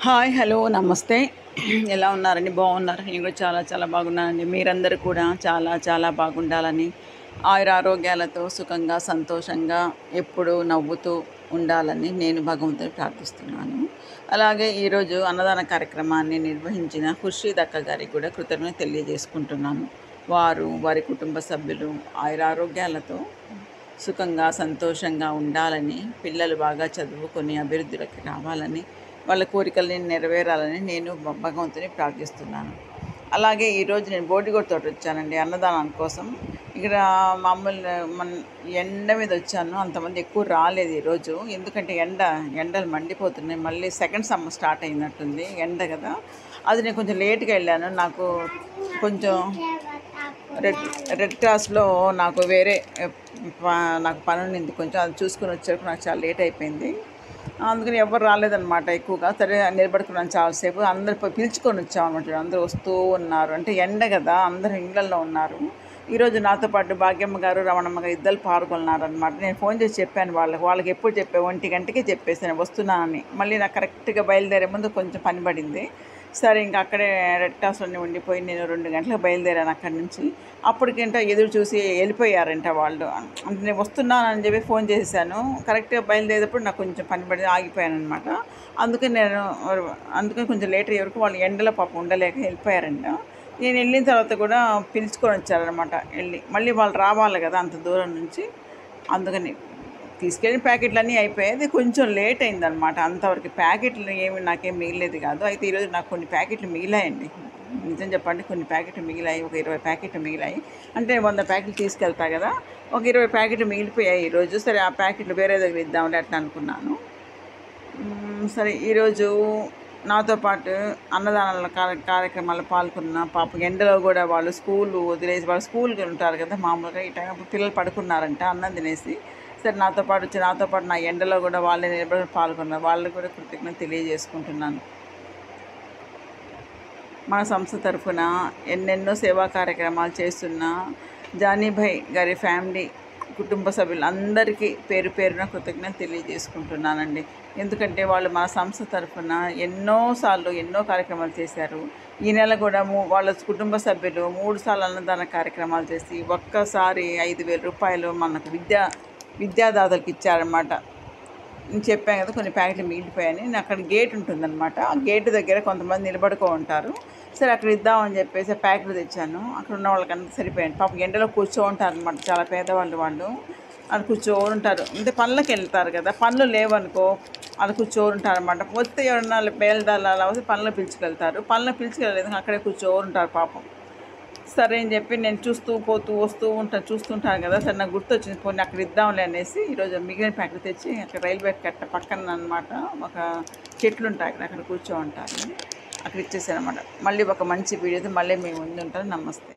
Hi hello నమస్తే. ఎలా ఉన్నారండి? బాగున్నారు? నేను కూడా చాలా చాలా బాగున్నానండి. మీరందరూ కూడా చాలా చాలా బాగుండాలని, ఆయురారోగ్యాలతో సుఖంగా సంతోషంగా ఎప్పుడూ నవ్వుతూ ఉండాలని నేను భగవంతుని ప్రార్థిస్తున్నాను. అలాగే ఈరోజు అన్నదాన కార్యక్రమాన్ని నిర్వహించిన ఖుర్షీద్ అక్క గారికి కూడా కృతజ్ఞత తెలియజేసుకుంటున్నాను. వారి కుటుంబ సభ్యులు ఆయురారోగ్యాలతో సుఖంగా సంతోషంగా ఉండాలని, పిల్లలు బాగా చదువుకొని అభివృద్ధిలోకి రావాలని, వాళ్ళ కోరికల్ని నెరవేరాలని నేను భగవంతుని ప్రార్థిస్తున్నాను. అలాగే ఈరోజు నేను బోడిగోడు తోట వచ్చానండి అన్నదానం కోసం. ఇక్కడ మామూలు ఎండ మీద వచ్చాను. అంతమంది ఎక్కువ రాలేదు ఈరోజు. ఎందుకంటే ఎండలు మండిపోతున్నాయి. మళ్ళీ సెకండ్ సమ్మర్ స్టార్ట్ అయినట్టుంది ఎండ కదా. అది నేను కొంచెం లేట్గా వెళ్ళాను. నాకు కొంచెం రెడ్ రెడ్ క్రాస్లో నాకు వేరే నాకు పని ఉండింది కొంచెం. అది చూసుకుని వచ్చేసరికి నాకు చాలా లేట్ అయిపోయింది. అందుకని ఎవరు రాలేదన్నమాట ఎక్కువగా. సరే నిలబడుకున్నాను చాలాసేపు. అందరు పిలుచుకొని వచ్చామన్నమాట. అందరూ వస్తూ ఉన్నారు. అంటే ఎండ కదా, అందరూ ఇళ్ళల్లో ఉన్నారు. ఈరోజు నాతో పాటు భాగ్యమ్మ గారు, రమణమ్మ గారు ఇద్దరు పాల్గొన్నారనమాట. నేను ఫోన్ చేసి చెప్పాను వాళ్ళకి ఎప్పుడు చెప్పాను, 1 గంటకే చెప్పేసాను వస్తున్నానని. మళ్ళీ నాకు కరెక్ట్గా బయలుదేరే ముందు కొంచెం పని పడింది. సరే ఇంకా అక్కడే రెడ్ క్రాస్లోనే ఉండిపోయి నేను 2 గంటలకు బయలుదేరాను అక్కడి నుంచి. అప్పటికింట ఎదురు చూసి వెళ్ళిపోయారంట వాళ్ళు. అంటే నేను వస్తున్నానని చెప్పి ఫోన్ చేశాను. కరెక్ట్గా బయలుదేరేటప్పుడు నాకు కొంచెం పని పడి ఆగిపోయాను అనమాట. అందుకని కొంచెం లేట్ అయ్యే వరకు వాళ్ళు ఎండలో పాపం ఉండలేక వెళ్ళిపోయారంట. నేను వెళ్ళిన తర్వాత కూడా పిలుచుకొని వచ్చారనమాట. మళ్ళీ వాళ్ళు రావాలి కదా అంత దూరం నుంచి. అందుకని తీసుకెళ్ళిన ప్యాకెట్లు అన్నీ అయిపోయాయి. అది కొంచెం లేట్ అయిందనమాట. అంతవరకు ప్యాకెట్లు ఏమి నాకేం మిగిలేదు కాదు. అయితే ఈరోజు నాకు కొన్ని ప్యాకెట్లు మిగిలాయండి. నిజం చెప్పండి, కొన్ని ప్యాకెట్లు మిగిలాయి. ఒక 20 ప్యాకెట్లు మిగిలాయి. అంటే 100 ప్యాకెట్లు తీసుకెళ్తా కదా, ఒక 20 ప్యాకెట్లు మిగిలిపోయాయి ఈరోజు. సరే ఆ ప్యాకెట్లు వేరే దగ్గర ఇద్దామని అట్లా అనుకున్నాను. సరే ఈరోజు నాతో పాటు అన్నదానాల కార్యక్రమాలు పాల్గొన్న పాపం ఎండలో కూడా వాళ్ళు స్కూల్ వదిలేసి వాళ్ళు స్కూల్కి ఉంటారు కదా మామూలుగా. ఈ టైం పిల్లలు పడుకున్నారంట అన్నం తినేసి. సరే నాతో పాటు నా ఎండలో కూడా వాళ్ళే నిలబడి పాల్గొన్నారు. వాళ్ళకి కూడా కృతజ్ఞత తెలియజేసుకుంటున్నాను. మన సంస్థ తరఫున ఎన్నెన్నో సేవా కార్యక్రమాలు చేస్తున్న జానీభాయ్ గారి ఫ్యామిలీ కుటుంబ సభ్యులందరికీ పేరు పేరున కృతజ్ఞత తెలియజేసుకుంటున్నానండి. ఎందుకంటే వాళ్ళు మన సంస్థ తరఫున ఎన్నోసార్లు ఎన్నో కార్యక్రమాలు చేశారు. ఈ నెల కూడా వాళ్ళ కుటుంబ సభ్యులు 3 సార్లు అన్నదాన కార్యక్రమాలు చేసి ఒక్కసారి 5,000 రూపాయలు మనకు విద్యాదాతలకు ఇచ్చారన్నమాట. నేను చెప్పాను కదా కొన్ని ప్యాకెట్లు మిగిలిపోయాయని. నేను అక్కడ గేట్ ఉంటుందన్నమాట. ఆ గేటు దగ్గర కొంతమంది నిలబడుకో ఉంటారు. సరే అక్కడ ఇద్దామని చెప్పేసి ప్యాకెట్లు తెచ్చాను. అక్కడ ఉన్న వాళ్ళకంతా సరిపోయాను. పాపం ఎండలో కూర్చోంటారు అనమాట. చాలా పేదవాళ్ళు వాళ్ళు. వాళ్ళు కూర్చోంటారు. అంటే పనులకు వెళ్తారు కదా, పనులు లేవనుకో వాళ్ళు కూర్చోంటారు అనమాట. వస్తే ఎవరన్నా బేల్దాలు అలా వస్తే పనులు పిలుచుకెళ్తారు. పనులు పిలుచుకెళ్ళలేదు, అక్కడే కూర్చోంటారు పాపం. సరే అని చెప్పి నేను చూస్తుంటాను కదా. సరే నాకు గుర్తొచ్చింది, పోనీ అక్కడ ఇద్దాంలే అనేసి ఈరోజు మిగిలిన ప్యాకెట్ తెచ్చి అక్కడ రైల్వే కట్ట పక్కన అనమాట ఒక చెట్లు ఉంటాయి, అక్కడ కూర్చో ఉంటాను. అక్కడ ఇచ్చేసాను అనమాట. మళ్ళీ ఒక మంచి వీడియోతో మళ్ళీ మేము ముందు ఉంటాను. నమస్తే.